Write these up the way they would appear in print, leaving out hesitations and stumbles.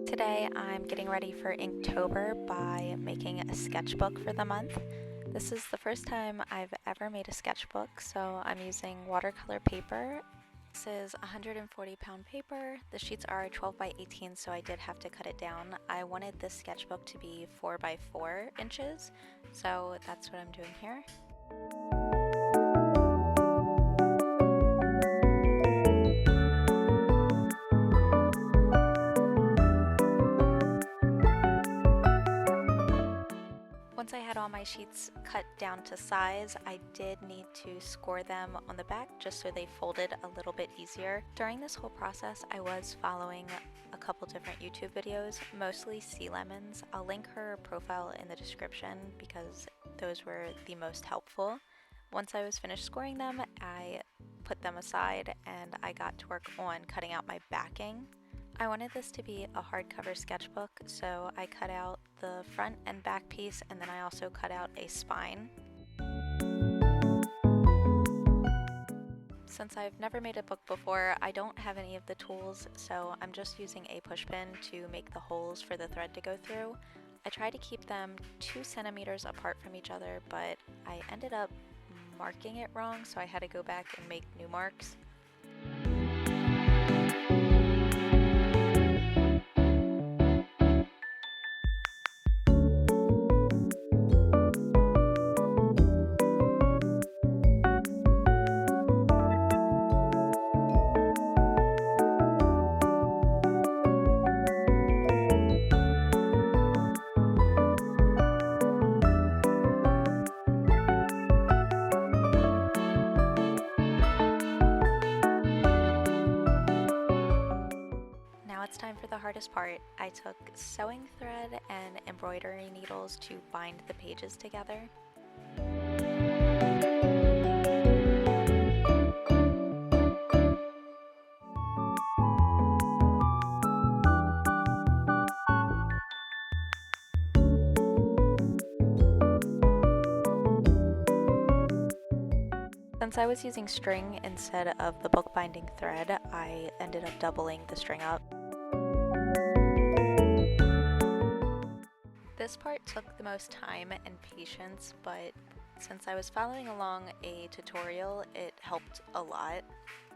Today I'm getting ready for Inktober by making a sketchbook for the month. This is the first time I've ever made a sketchbook, so I'm using watercolor paper. This is 140-pound paper. The sheets are 12 by 18, so I did have to cut it down. I wanted this sketchbook to be 4 by 4 inches, so that's what I'm doing here. Once I had all my sheets cut down to size, I did need to score them on the back just so they folded a little bit easier. During this whole process, I was following a couple different YouTube videos, mostly Sea Lemons. I'll link her profile in the description because those were the most helpful. Once I was finished scoring them, I put them aside and I got to work on cutting out my backing. I wanted this to be a hardcover sketchbook, so I cut out the front and back piece, and then I also cut out a spine. Since I've never made a book before, I don't have any of the tools, so I'm just using a push pin to make the holes for the thread to go through. I tried to keep them 2 centimeters apart from each other, but I ended up marking it wrong, so I had to go back and make new marks. It's time for the hardest part. I took sewing thread and embroidery needles to bind the pages together. Since I was using string instead of the bookbinding thread, I ended up doubling the string up. This part took the most time and patience, but since I was following along a tutorial, it helped a lot.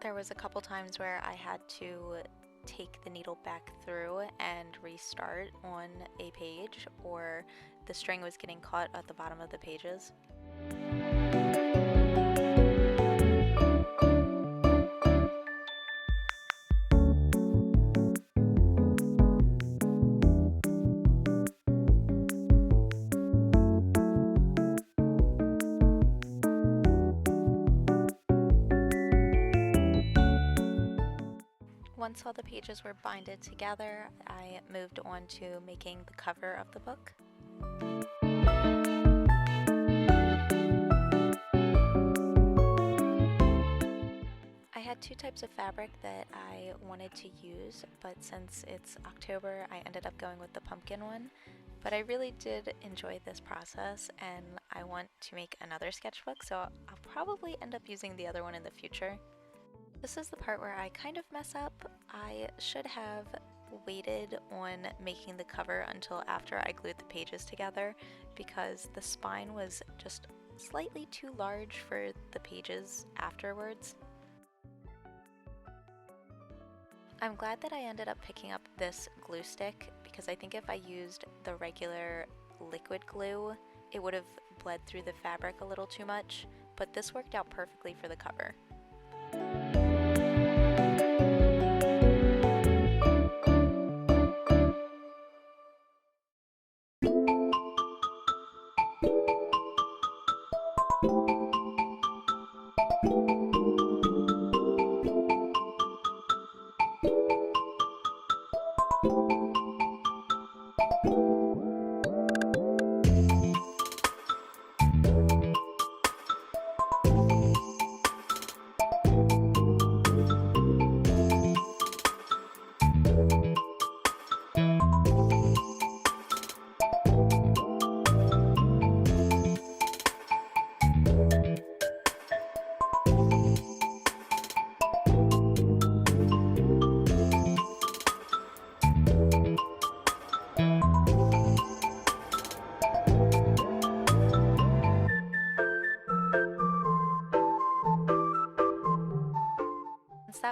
There was a couple times where I had to take the needle back through and restart on a page, or the string was getting caught at the bottom of the pages. Once all the pages were binded together, I moved on to making the cover of the book. I had 2 types of fabric that I wanted to use, but since it's October, I ended up going with the pumpkin one. But I really did enjoy this process, and I want to make another sketchbook, so I'll probably end up using the other one in the future. This is the part where I kind of mess up. I should have waited on making the cover until after I glued the pages together, because the spine was just slightly too large for the pages afterwards. I'm glad that I ended up picking up this glue stick, because I think if I used the regular liquid glue, it would have bled through the fabric a little too much, but this worked out perfectly for the cover.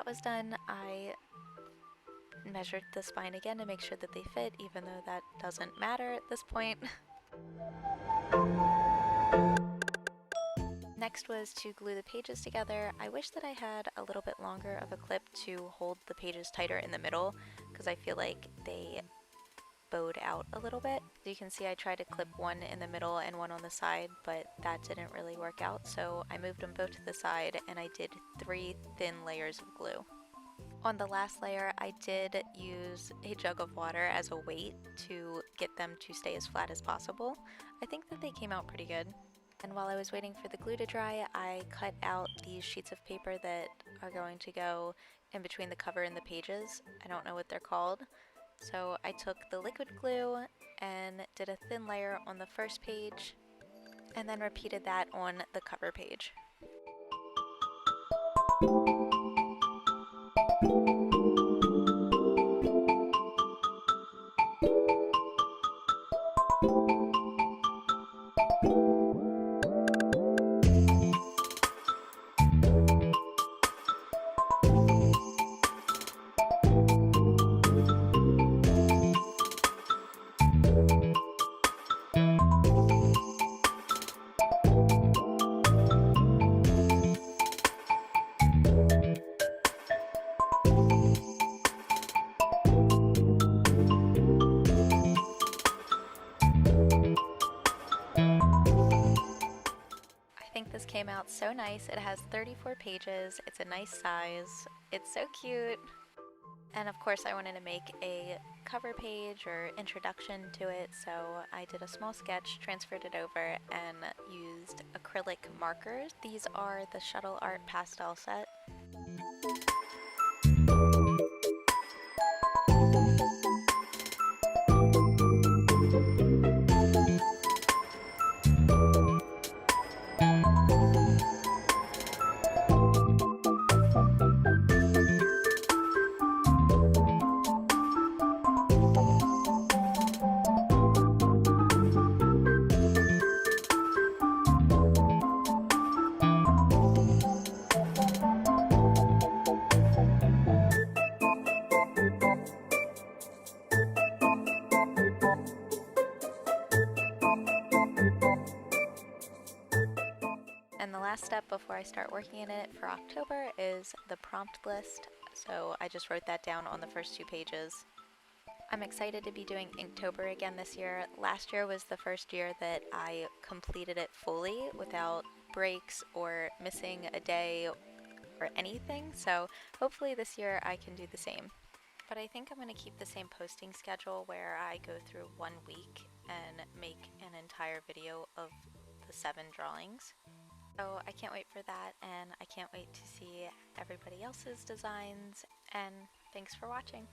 was done, I measured the spine again to make sure that they fit, even though that doesn't matter at this point. Next was to glue the pages together. I wish that I had a little bit longer of a clip to hold the pages tighter in the middle, because I feel like they bowed out a little bit. You can see I tried to clip one in the middle and one on the side, but that didn't really work out, so I moved them both to the side and I did 3 thin layers of glue. On the last layer, I did use a jug of water as a weight to get them to stay as flat as possible. I think that they came out pretty good. And while I was waiting for the glue to dry, I cut out these sheets of paper that are going to go in between the cover and the pages. I don't know what they're called. So I took the liquid glue and did a thin layer on the first page, and then repeated that on the cover page. I think this came out so nice. It has 34 pages, it's a nice size, it's so cute. And of course I wanted to make a cover page or introduction to it, so I did a small sketch, transferred it over, and used acrylic markers. These are the Shuttle Art pastel set. And the last step before I start working in it for October is the prompt list, so I just wrote that down on the first 2 pages. I'm excited to be doing Inktober again this year. Last year was the first year that I completed it fully without breaks or missing a day or anything, so hopefully this year I can do the same. But I think I'm going to keep the same posting schedule where I go through 1 week and make an entire video of the 7 drawings. So I can't wait for that, and I can't wait to see everybody else's designs, and thanks for watching.